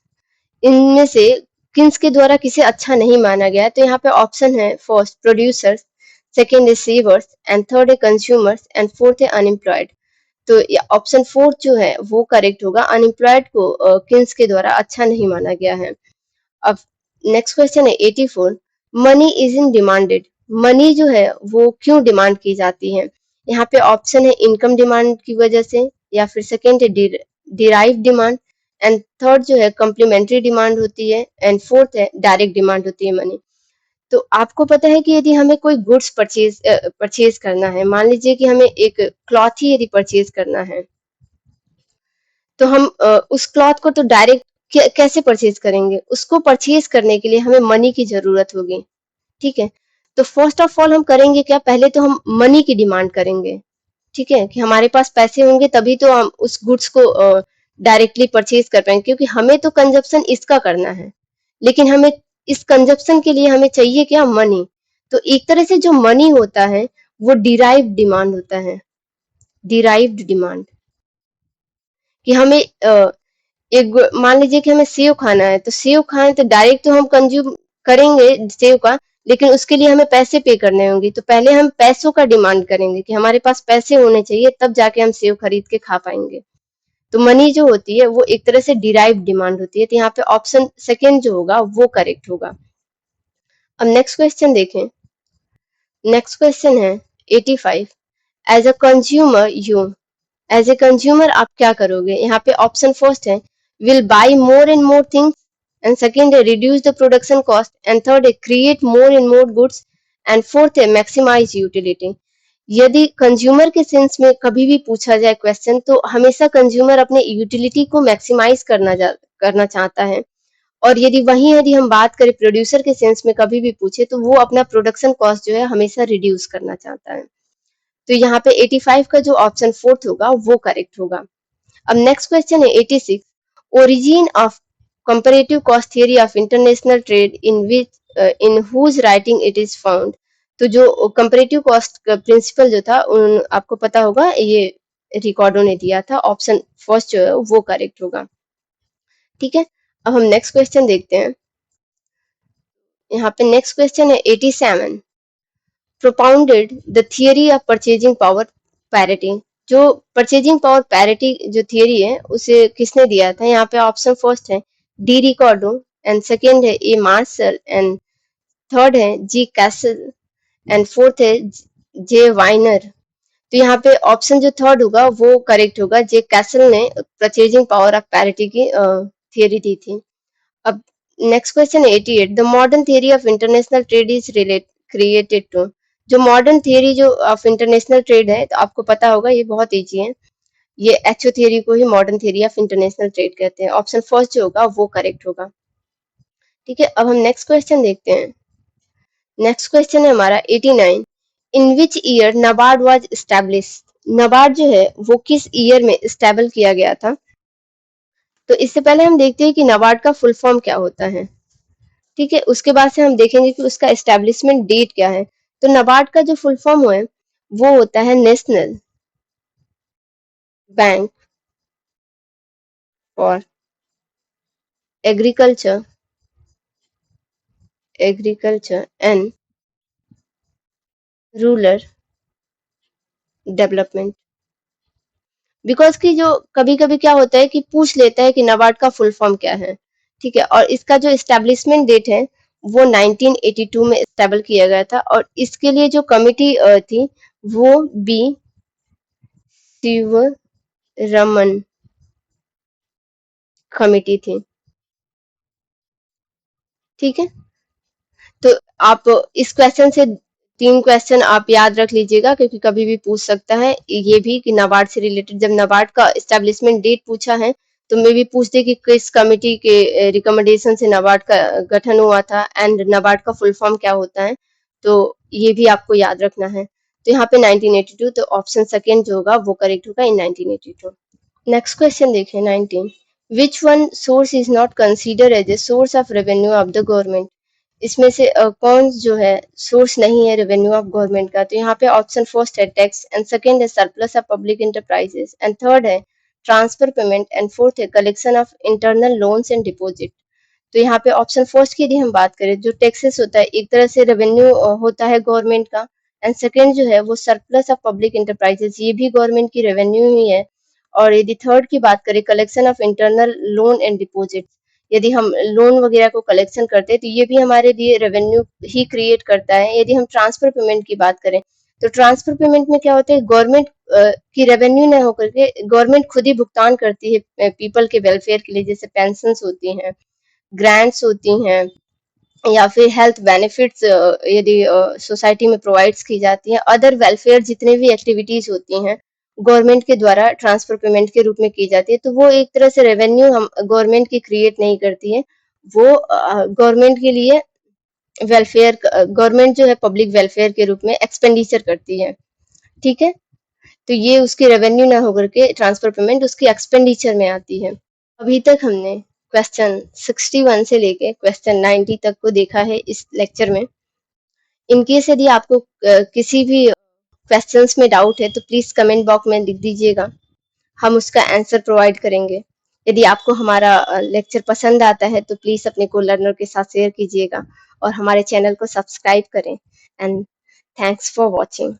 इनमें से किन्स के द्वारा किसे अच्छा नहीं माना गया? तो यहाँ पे ऑप्शन है फर्स्ट प्रोड्यूसर्स, सेकेंड है सेवर्स एंड थर्ड है कंज्यूमर्स एंड फोर्थ है अनएम्प्लॉयड। तो ऑप्शन फोर्थ जो है वो करेक्ट होगा। अनएम्प्लॉयड को किन्स के द्वारा अच्छा नहीं माना गया है। अब नेक्स्ट क्वेश्चन है 84। Money is in demanded. Money जो है वो क्यों डिमांड की जाती है? यहाँ पे ऑप्शन है इनकम डिमांड की वजह से, या फिर सेकेंड है डिराइव डिमांड एंड थर्ड जो है कम्प्लीमेंट्री डिमांड होती है एंड फोर्थ है डायरेक्ट डिमांड होती है मनी। तो आपको पता है कि यदि हमें कोई गुड्स परचेज करना है, मान लीजिए कि हमें एक क्लॉथ ही यदि परचेज करना है, तो हम उस क्लॉथ को तो डायरेक्ट कैसे परचेज करेंगे? उसको परचेज करने के लिए हमें मनी की जरूरत होगी, ठीक है। तो फर्स्ट ऑफ ऑल हम करेंगे क्या? पहले तो हम मनी की डिमांड करेंगे, ठीक है, कि हमारे पास पैसे होंगे तभी तो हम उस गुड्स को डायरेक्टली परचेज कर पाएंगे, क्योंकि हमें तो कंजप्शन इसका करना है, लेकिन हमें इस कंजप्शन के लिए हमें चाहिए क्या? मनी। तो एक तरह से जो मनी होता है वो डिराइव्ड डिमांड होता है। डिराइव्ड डिमांड कि हमें एक मान लीजिए कि हमें सेव खाना है, तो सेव खाएं तो डायरेक्ट तो हम कंज्यूम करेंगे सेव का, लेकिन उसके लिए हमें पैसे पे करने होंगे। तो पहले हम पैसों का डिमांड करेंगे कि हमारे पास पैसे होने चाहिए, तब जाके हम सेव खरीद के खा पाएंगे। तो मनी जो होती है वो एक तरह से डिराइव डिमांड होती है। तो यहाँ पे ऑप्शन सेकेंड जो होगा वो करेक्ट होगा। अब नेक्स्ट क्वेश्चन देखें। नेक्स्ट क्वेश्चन है 85। As a consumer you, as a consumer आप क्या करोगे? यहाँ पे ऑप्शन फर्स्ट है will buy more and more things and second है reduce the production cost and third है create more and more goods and fourth है मैक्सिमाइज यूटिलिटी। यदि कंज्यूमर के सेंस में कभी भी पूछा जाए क्वेश्चन, तो हमेशा कंज्यूमर अपने यूटिलिटी को मैक्सिमाइज करना चाहता है। और यदि हम बात करें प्रोड्यूसर के सेंस में कभी भी पूछे, तो वो अपना प्रोडक्शन कॉस्ट जो है हमेशा रिड्यूस करना चाहता है। तो यहाँ पे 85 का जो ऑप्शन फोर्थ होगा वो करेक्ट होगा। अब नेक्स्ट क्वेश्चन है 86। Origin of comparative cost theory of international trade in whose writing it is found. तो जो कंपैरेटिव कॉस्ट का प्रिंसिपल जो था आपको पता होगा, ये रिकॉर्डो ने दिया था। ऑप्शन फर्स्ट जो है वो करेक्ट होगा, ठीक है। अब हम नेक्स्ट क्वेश्चन देखते हैं। यहाँ पे नेक्स्ट क्वेश्चन है 87। Propounded the theory of purchasing power parity. जो परचेजिंग पावर पैरिटी जो थियरी है उसे किसने दिया था? यहाँ पे ऑप्शन फर्स्ट है डी रिकॉर्डो एंड सेकेंड है ए मार्शल एंड थर्ड है जी कैसल एंड फोर्थ है जे वाइनर। तो यहाँ पे ऑप्शन जो थर्ड होगा वो करेक्ट होगा। जे कैसल ने परचेजिंग पावर ऑफ पैरिटी की थियरी दी थी। अब next question 88। The modern theory of international trade is created to. जो मॉडर्न थियरी जो ऑफ इंटरनेशनल ट्रेड है, तो आपको पता होगा ये बहुत इजी है। ये एचओ थियरी को ही modern theory of international trade कहते हैं। ऑप्शन फर्स्ट जो होगा वो करेक्ट होगा, ठीक है। अब हम नेक्स्ट क्वेश्चन देखते हैं। नेक्स्ट क्वेश्चन है हमारा 89। In which year NABARD was establish. NABARD जो है वो किस ईयर में स्टैबल किया गया था? तो इससे पहले हम देखते हैं कि नाबार्ड का फुल फॉर्म क्या होता है, ठीक है। उसके बाद से हम देखेंगे कि उसका एस्टेब्लिशमेंट डेट क्या है। तो नाबार्ड का जो फुल फॉर्म है वो होता है national bank for agriculture and rural development. Because कि जो कभी कभी क्या होता है कि पूछ लेता है कि नाबार्ड का फुल फॉर्म क्या है, ठीक है। और इसका जो एस्टेब्लिशमेंट डेट है वो 1982 में स्टेबल किया गया था। और इसके लिए जो कमिटी थी वो बी शिवरमन कमिटी थी, ठीक है। तो आप इस क्वेश्चन से 3 क्वेश्चन आप याद रख लीजिएगा, क्योंकि कभी भी पूछ सकता है। ये भी कि नाबार्ड से रिलेटेड जब नाबार्ड का एस्टेब्लिशमेंट डेट पूछा है तो मे भी पूछ दे कि किस कमिटी के रिकमेंडेशन से नाबार्ड का गठन हुआ था एंड नाबार्ड का फुल फॉर्म क्या होता है, तो ये भी आपको याद रखना है। तो यहाँ पे 1982, तो ऑप्शन सेकेंड जो होगा वो करेक्ट होगा इन 1982। नेक्स्ट क्वेश्चन देखिए 19, which one source is not consider as a source of revenue of the government. इसमें से कौन जो है सोर्स नहीं है रेवेन्यू ऑफ गवर्नमेंट का। तो यहाँ पे ऑप्शन फर्स्ट है टैक्स, एंड सेकंड है surplus of public enterprises, and third है ट्रांसफर पेमेंट, एंड फोर्थ है collection of internal loans and deposit. तो यहाँ पे ऑप्शन फर्स्ट की यदि हम बात करें, जो टैक्सेस होता है एक तरह से रेवेन्यू होता है गवर्नमेंट का, एंड सेकंड जो है वो सरप्लस ऑफ पब्लिक इंटरप्राइजेस, ये भी गवर्नमेंट की रेवेन्यू ही है। और यदि थर्ड की बात करें collection of internal loan and deposit, यदि हम लोन वगैरह को कलेक्शन करते हैं तो ये भी हमारे लिए रेवेन्यू ही क्रिएट करता है। यदि हम ट्रांसफर पेमेंट की बात करें तो ट्रांसफर पेमेंट में क्या होता है, गवर्नमेंट की रेवेन्यू न होकर के गवर्नमेंट खुद ही भुगतान करती है पीपल के वेलफेयर के लिए, जैसे पेंशन होती हैं, ग्रांट्स होती हैं, या फिर हेल्थ बेनिफिट्स यदि सोसाइटी में प्रोवाइड्स की जाती हैं, अदर वेलफेयर जितने भी एक्टिविटीज होती हैं गवर्नमेंट के द्वारा ट्रांसफर पेमेंट के रूप में की जाती है। तो वो एक तरह से रेवेन्यू हम गवर्नमेंट की क्रिएट नहीं करती है, वो गवर्नमेंट के लिए वेलफेयर, गवर्नमेंट जो है पब्लिक वेलफेयर के रूप में एक्सपेंडिचर करती है। ठीक है, तो ये उसकी रेवेन्यू ना होकर के ट्रांसफर पेमेंट उसकी एक्सपेंडिचर में आती है। अभी तक हमने क्वेश्चन 61 से लेके क्वेश्चन 90 तक को देखा है इस लेक्चर में। इनकेस यदि आपको किसी भी क्वेश्चंस में डाउट है तो प्लीज कमेंट बॉक्स में लिख दीजिएगा, हम उसका आंसर प्रोवाइड करेंगे। यदि आपको हमारा लेक्चर पसंद आता है तो प्लीज अपने को लर्नर के साथ शेयर कीजिएगा और हमारे चैनल को सब्सक्राइब करें। And thanks for watching.